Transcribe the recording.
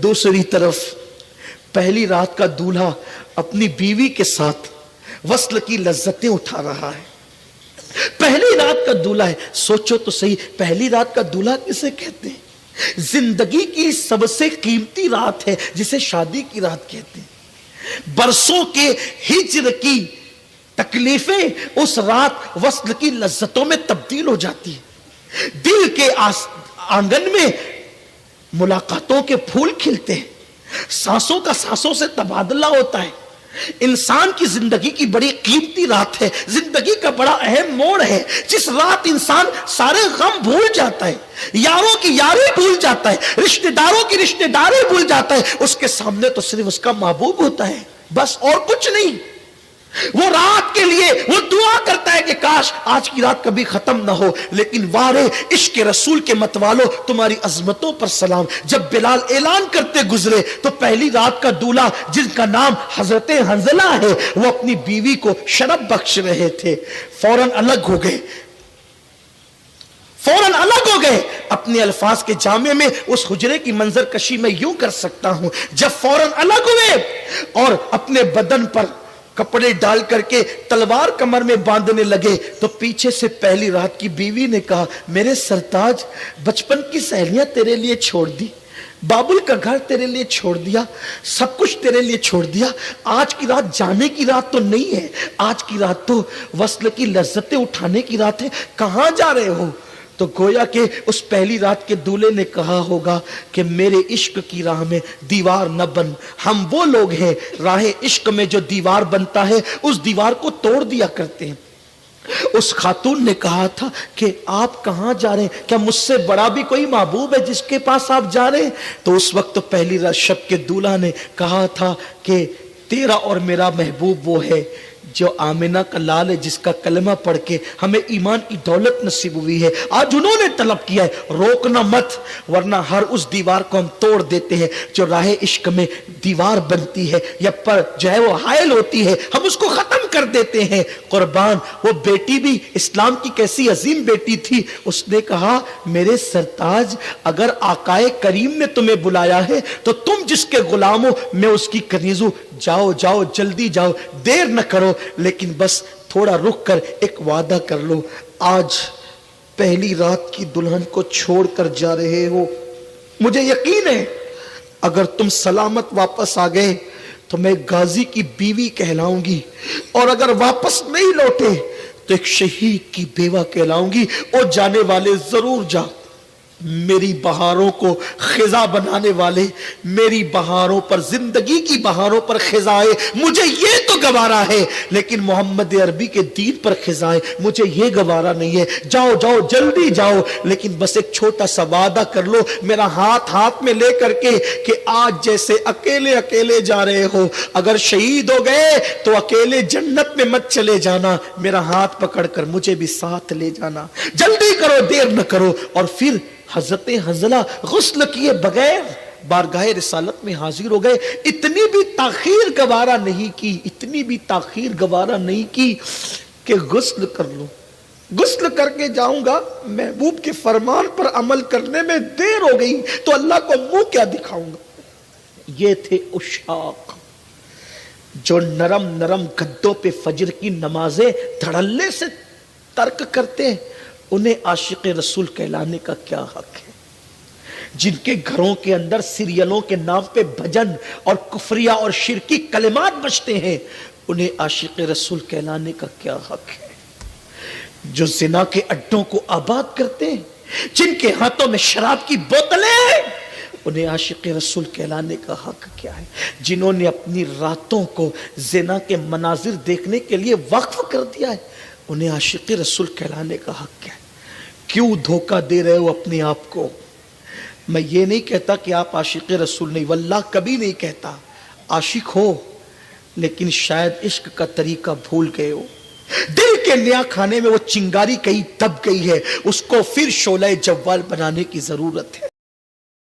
دوسری طرف پہلی رات کا دولہا اپنی بیوی کے ساتھ وصل کی لذتیں اٹھا رہا ہے. پہلی رات کا دولہا ہے. سوچو تو صحیح, پہلی رات کا دولہا کسے کہتے ہیں؟ زندگی کی سب سے قیمتی رات ہے جسے شادی کی رات کہتے ہیں. برسوں کے ہجر کی تکلیفیں اس رات وصل کی لذتوں میں تبدیل ہو جاتی ہیں. دل کے آنگن میں ملاقاتوں کے پھول کھلتے ہیں, سانسوں کا سانسوں سے تبادلہ ہوتا ہے. انسان کی زندگی کی بڑی قیمتی رات ہے, زندگی کا بڑا اہم موڑ ہے, جس رات انسان سارے غم بھول جاتا ہے, یاروں کی یاری بھول جاتا ہے, رشتہ داروں کی رشتہ داری بھول جاتا ہے. اس کے سامنے تو صرف اس کا محبوب ہوتا ہے, بس اور کچھ نہیں. وہ رات کے لیے وہ دعا کرتا ہے کہ کاش آج کی رات کبھی ختم نہ ہو. لیکن وارے عشق رسول کے متوالو, تمہاری عظمتوں پر سلام. جب بلال اعلان کرتے گزرے تو پہلی رات کا دولہا جن کا نام حضرت حنظلہ ہے, وہ اپنی بیوی کو شرف بخش رہے تھے. فوراً الگ ہو گئے, فوراً الگ ہو گئے. اپنے الفاظ کے جامع میں اس حجرے کی منظر کشی میں یوں کر سکتا ہوں, جب فوراً الگ ہوئے اور اپنے بدن پر کپڑے ڈال کر کے تلوار کمر میں باندھنے لگے تو پیچھے سے پہلی رات کی بیوی نے کہا, میرے سرتاج, بچپن کی سہیلیاں تیرے لیے چھوڑ دی, بابل کا گھر تیرے لیے چھوڑ دیا, سب کچھ تیرے لیے چھوڑ دیا. آج کی رات جانے کی رات تو نہیں ہے, آج کی رات تو وصل کی لذتیں اٹھانے کی رات ہے. کہاں جا رہے ہو؟ تو گویا کہ اس پہلی رات کے دولہے نے کہا ہوگا کہ میرے عشق کی راہ میں دیوار نہ بن. ہم وہ لوگ ہیں راہ عشق میں جو دیوار بنتا ہے اس دیوار کو توڑ دیا کرتے ہیں. اس خاتون نے کہا تھا کہ آپ کہاں جا رہے ہیں, کیا مجھ سے بڑا بھی کوئی محبوب ہے جس کے پاس آپ جا رہے ہیں؟ تو اس وقت پہلی رات شب کے دولہا نے کہا تھا کہ تیرا اور میرا محبوب وہ ہے جو آمنہ کا لال ہے, جس کا کلمہ پڑھ کے ہمیں ایمان کی دولت نصیب ہوئی ہے. آج انہوں نے طلب کیا ہے, روکنا مت, ورنہ ہر اس دیوار کو ہم توڑ دیتے ہیں جو راہ عشق میں دیوار بنتی ہے یا پر جو ہے وہ حائل ہوتی ہے, ہم اس کو ختم کر دیتے ہیں. قربان وہ بیٹی بھی اسلام کی کیسی عظیم بیٹی تھی, اس نے کہا میرے سرتاج, اگر آقائے کریم نے تمہیں بلایا ہے تو تم جس کے غلام ہو میں اس کی کنیز ہوں. جاؤ جاؤ جلدی جاؤ, دیر نہ کرو, لیکن بس تھوڑا رک کر ایک وعدہ کر لو. آج پہلی رات کی دلہن کو چھوڑ کر جا رہے ہو, مجھے یقین ہے اگر تم سلامت واپس آ گئے تو میں غازی کی بیوی کہلاؤں گی, اور اگر واپس نہیں لوٹے تو ایک شہید کی بیوہ کہلاؤں گی. اور جانے والے ضرور جا, میری بہاروں کو خزاں بنانے والے, میری بہاروں پر, زندگی کی بہاروں پر خزائے, مجھے یہ تو گوارا ہے, لیکن محمد عربی کے دین پر خزائے مجھے یہ گوارا نہیں ہے. جاؤ جاؤ جلدی جاؤ, لیکن بس ایک چھوٹا سا وعدہ کر لو میرا ہاتھ میں لے کر کے کہ آج جیسے اکیلے اکیلے جا رہے ہو, اگر شہید ہو گئے تو اکیلے جنت میں مت چلے جانا, میرا ہاتھ پکڑ کر مجھے بھی ساتھ لے جانا. جلدی کرو, دیر نہ کرو. اور پھر حضرت حنظلہ غسل کیے بغیر بارگاہ رسالت میں حاضر ہو گئے. اتنی بھی تاخیر گوارا نہیں کی, اتنی بھی تاخیر گوارا نہیں کی کہ غسل کر لوں, غسل کر کے جاؤں گا, محبوب کے فرمان پر عمل کرنے میں دیر ہو گئی تو اللہ کو منہ کیا دکھاؤں گا. یہ تھے عشاق جو نرم نرم گدوں پہ فجر کی نمازیں دھڑلے سے ترک کرتے ہیں. انہیں عاشق رسول کہلانے کا کیا حق ہے؟ جن کے گھروں کے اندر سیریلوں کے نام پہ بھجن اور کفریہ اور شرکی کلمات بجتے ہیں, انہیں عاشق رسول کہلانے کا کیا حق ہے؟ جو زنا کے اڈوں کو آباد کرتے ہیں, جن کے ہاتھوں میں شراب کی بوتلیں, انہیں عاشق رسول کہلانے کا حق کیا ہے؟ جنہوں نے اپنی راتوں کو زنا کے مناظر دیکھنے کے لیے وقف کر دیا ہے, انہیں عاشق رسول کہلانے کا حق کیا ہے؟ کیوں دھوکہ دے رہے ہو اپنے آپ کو؟ میں یہ نہیں کہتا کہ آپ عاشق رسول نہیں, واللہ کبھی نہیں کہتا, عاشق ہو لیکن شاید عشق کا طریقہ بھول گئے ہو. دل کے نیا کھانے میں وہ چنگاری کہیں دب گئی ہے, اس کو پھر شعلہ جوال بنانے کی ضرورت ہے.